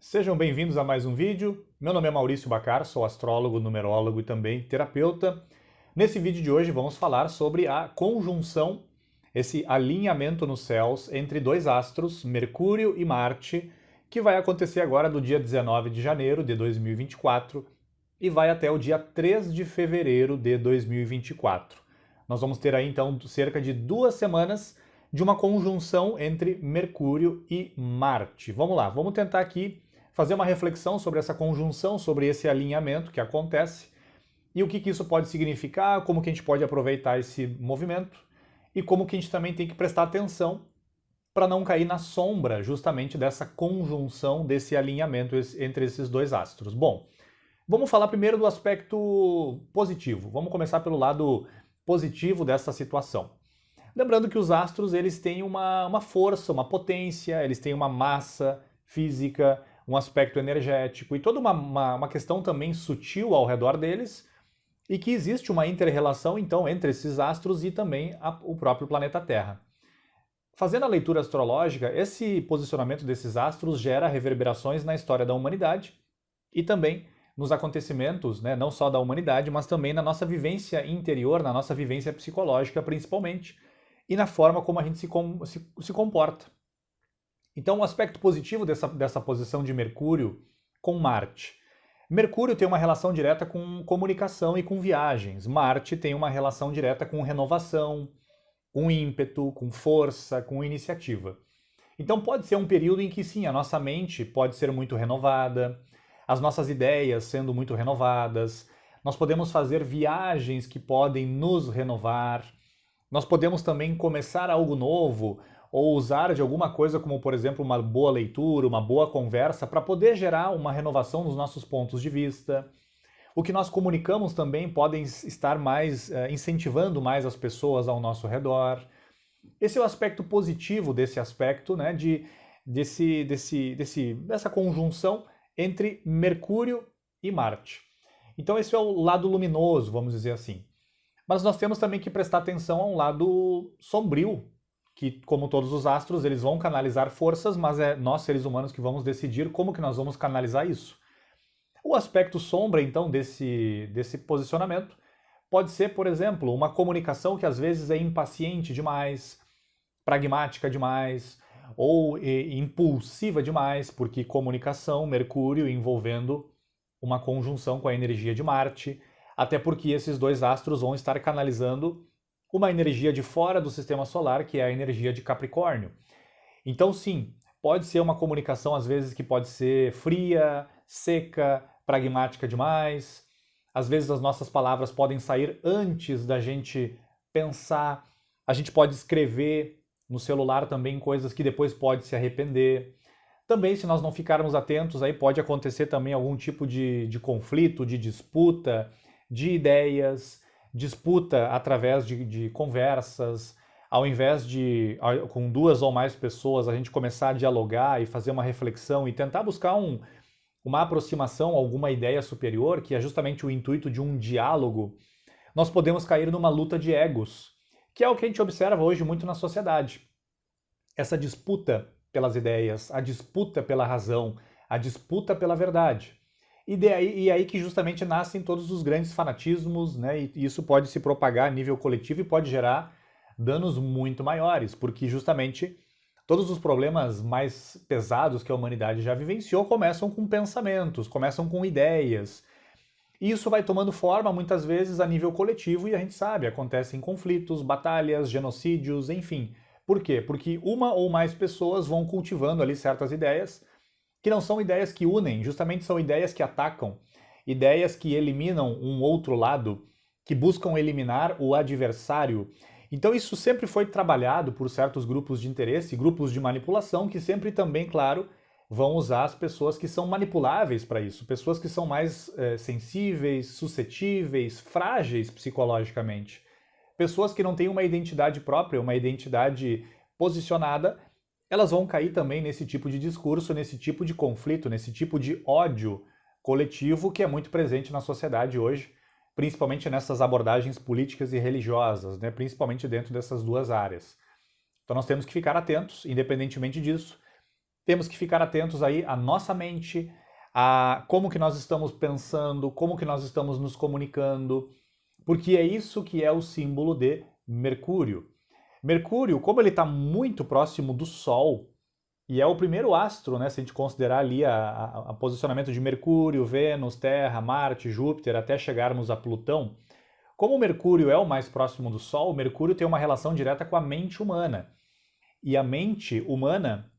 Sejam bem-vindos a mais um vídeo. Meu nome é Maurício Bacar, sou astrólogo, numerólogo e também terapeuta. Nesse vídeo de hoje vamos falar sobre a conjunção, esse alinhamento nos céus entre dois astros, Mercúrio e Marte, que vai acontecer agora do dia 19 de janeiro de 2024 e vai até o dia 3 de fevereiro de 2024. Nós vamos ter aí então cerca de 2 semanas de uma conjunção entre Mercúrio e Marte. Vamos lá, vamos tentar aqui fazer uma reflexão sobre essa conjunção, sobre esse alinhamento que acontece e o que isso pode significar, como que a gente pode aproveitar esse movimento e como que a gente também tem que prestar atenção para não cair na sombra justamente dessa conjunção, desse alinhamento entre esses dois astros. Bom, vamos falar primeiro do aspecto positivo. Vamos começar pelo lado positivo dessa situação. Lembrando que os astros eles têm uma força, uma potência, eles têm uma massa física, um aspecto energético e toda uma questão também sutil ao redor deles e que existe uma inter-relação então entre esses astros e também o próprio planeta Terra. Fazendo a leitura astrológica, esse posicionamento desses astros gera reverberações na história da humanidade e também nos acontecimentos, né, não só da humanidade, mas também na nossa vivência interior, na nossa vivência psicológica principalmente, e na forma como a gente se comporta. Então, um aspecto positivo dessa posição de Mercúrio com Marte. Mercúrio tem uma relação direta com comunicação e com viagens. Marte tem uma relação direta com renovação, com ímpeto, com força, com iniciativa. Então pode ser um período em que sim, a nossa mente pode ser muito renovada, as nossas ideias sendo muito renovadas, nós podemos fazer viagens que podem nos renovar, nós podemos também começar algo novo ou usar de alguma coisa como, por exemplo, uma boa leitura, uma boa conversa para poder gerar uma renovação nos nossos pontos de vista. O que nós comunicamos também podem estar incentivando mais as pessoas ao nosso redor. Esse é o aspecto positivo desse aspecto, né, dessa conjunção entre Mercúrio e Marte. Então esse é o lado luminoso, vamos dizer assim. Mas nós temos também que prestar atenção a um lado sombrio, que, como todos os astros, eles vão canalizar forças, mas é nós, seres humanos, que vamos decidir como que nós vamos canalizar isso. O aspecto sombra, então, desse posicionamento pode ser, por exemplo, uma comunicação que às vezes é impaciente demais, pragmática demais, ou impulsiva demais, porque comunicação, Mercúrio envolvendo uma conjunção com a energia de Marte, até porque esses dois astros vão estar canalizando uma energia de fora do sistema solar, que é a energia de Capricórnio. Então, sim, pode ser uma comunicação, às vezes, que pode ser fria, seca, pragmática demais. Às vezes, as nossas palavras podem sair antes da gente pensar. A gente pode escrever no celular também coisas que depois pode se arrepender. Também, se nós não ficarmos atentos, aí pode acontecer também algum tipo de conflito, de disputa, de ideias, disputa através de conversas, ao invés de, com duas ou mais pessoas, a gente começar a dialogar e fazer uma reflexão e tentar buscar uma aproximação, alguma ideia superior, que é justamente o intuito de um diálogo, nós podemos cair numa luta de egos, que é o que a gente observa hoje muito na sociedade. Essa disputa pelas ideias, a disputa pela razão, a disputa pela verdade. E aí que justamente nascem todos os grandes fanatismos, né? E isso pode se propagar a nível coletivo e pode gerar danos muito maiores, porque justamente todos os problemas mais pesados que a humanidade já vivenciou começam com pensamentos, começam com ideias. E isso vai tomando forma muitas vezes a nível coletivo e a gente sabe, acontecem conflitos, batalhas, genocídios, enfim. Por quê? Porque uma ou mais pessoas vão cultivando ali certas ideias que não são ideias que unem, justamente são ideias que atacam, ideias que eliminam um outro lado, que buscam eliminar o adversário. Então isso sempre foi trabalhado por certos grupos de interesse, grupos de manipulação, que sempre também, claro, vão usar as pessoas que são manipuláveis para isso, pessoas que são mais sensíveis, suscetíveis, frágeis psicologicamente. Pessoas que não têm uma identidade própria, uma identidade posicionada, elas vão cair também nesse tipo de discurso, nesse tipo de conflito, nesse tipo de ódio coletivo que é muito presente na sociedade hoje, principalmente nessas abordagens políticas e religiosas, né? Principalmente dentro dessas duas áreas. Então nós temos que ficar atentos, independentemente disso, temos que ficar atentos aí à nossa mente, a como que nós estamos pensando, como que nós estamos nos comunicando, porque é isso que é o símbolo de Mercúrio. Mercúrio, como ele está muito próximo do Sol, e é o primeiro astro, né, se a gente considerar ali a posicionamento de Mercúrio, Vênus, Terra, Marte, Júpiter, até chegarmos a Plutão, como o Mercúrio é o mais próximo do Sol, o Mercúrio tem uma relação direta com a mente humana. E a mente humana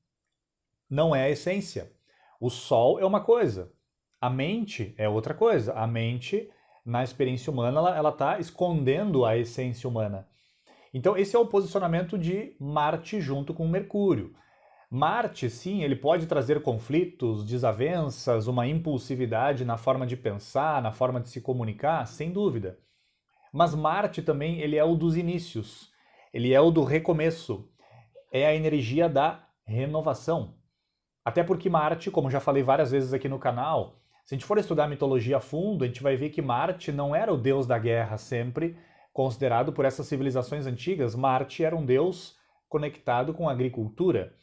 não é a essência. O Sol é uma coisa, a mente é outra coisa. A mente, na experiência humana, ela está escondendo a essência humana. Então, esse é o posicionamento de Marte junto com Mercúrio. Marte, sim, ele pode trazer conflitos, desavenças, uma impulsividade na forma de pensar, na forma de se comunicar, sem dúvida. Mas Marte também, ele é o dos inícios, ele é o do recomeço, é a energia da renovação. Até porque Marte, como já falei várias vezes aqui no canal, se a gente for estudar a mitologia a fundo, a gente vai ver que Marte não era o deus da guerra sempre, considerado por essas civilizações antigas. Marte era um deus conectado com a agricultura.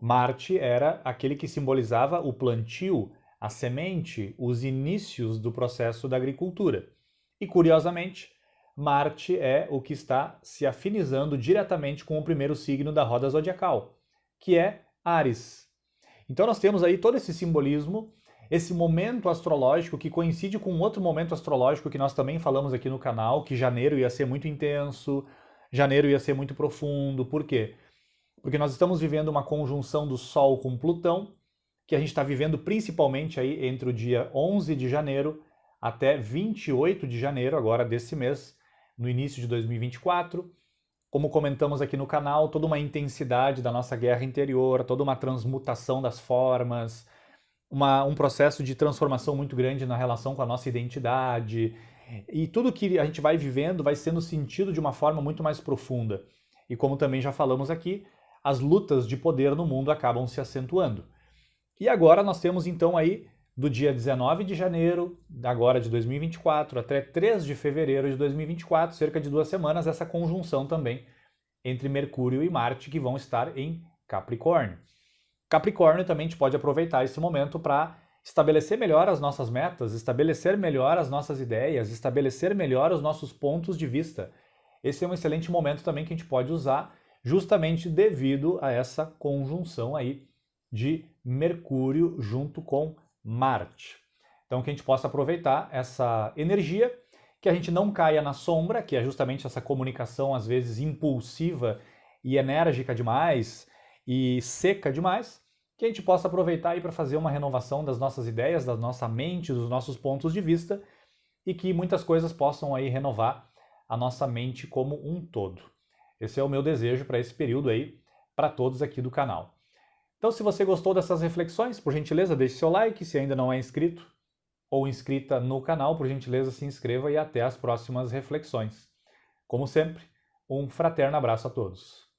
Marte era aquele que simbolizava o plantio, a semente, os inícios do processo da agricultura. E curiosamente, Marte é o que está se afinizando diretamente com o primeiro signo da roda zodiacal, que é Áries. Então nós temos aí todo esse simbolismo, esse momento astrológico que coincide com outro momento astrológico que nós também falamos aqui no canal, que janeiro ia ser muito intenso, janeiro ia ser muito profundo. Por quê? Porque nós estamos vivendo uma conjunção do Sol com Plutão, que a gente está vivendo principalmente aí entre o dia 11 de janeiro até 28 de janeiro, agora desse mês, no início de 2024. Como comentamos aqui no canal, toda uma intensidade da nossa guerra interior, toda uma transmutação das formas, um processo de transformação muito grande na relação com a nossa identidade. E tudo que a gente vai vivendo vai sendo sentido de uma forma muito mais profunda. E como também já falamos aqui, as lutas de poder no mundo acabam se acentuando. E agora nós temos então aí do dia 19 de janeiro, agora de 2024, até 3 de fevereiro de 2024, cerca de 2 semanas, essa conjunção também entre Mercúrio e Marte, que vão estar em Capricórnio. Capricórnio também a gente pode aproveitar esse momento para estabelecer melhor as nossas metas, estabelecer melhor as nossas ideias, estabelecer melhor os nossos pontos de vista. Esse é um excelente momento também que a gente pode usar justamente devido a essa conjunção aí de Mercúrio junto com Marte. Então que a gente possa aproveitar essa energia, que a gente não caia na sombra, que é justamente essa comunicação às vezes impulsiva e enérgica demais e seca demais, que a gente possa aproveitar aí para fazer uma renovação das nossas ideias, da nossa mente, dos nossos pontos de vista, e que muitas coisas possam aí renovar a nossa mente como um todo. Esse é o meu desejo para esse período aí, para todos aqui do canal. Então, se você gostou dessas reflexões, por gentileza, deixe seu like. Se ainda não é inscrito ou inscrita no canal, por gentileza, se inscreva e até as próximas reflexões. Como sempre, um fraterno abraço a todos.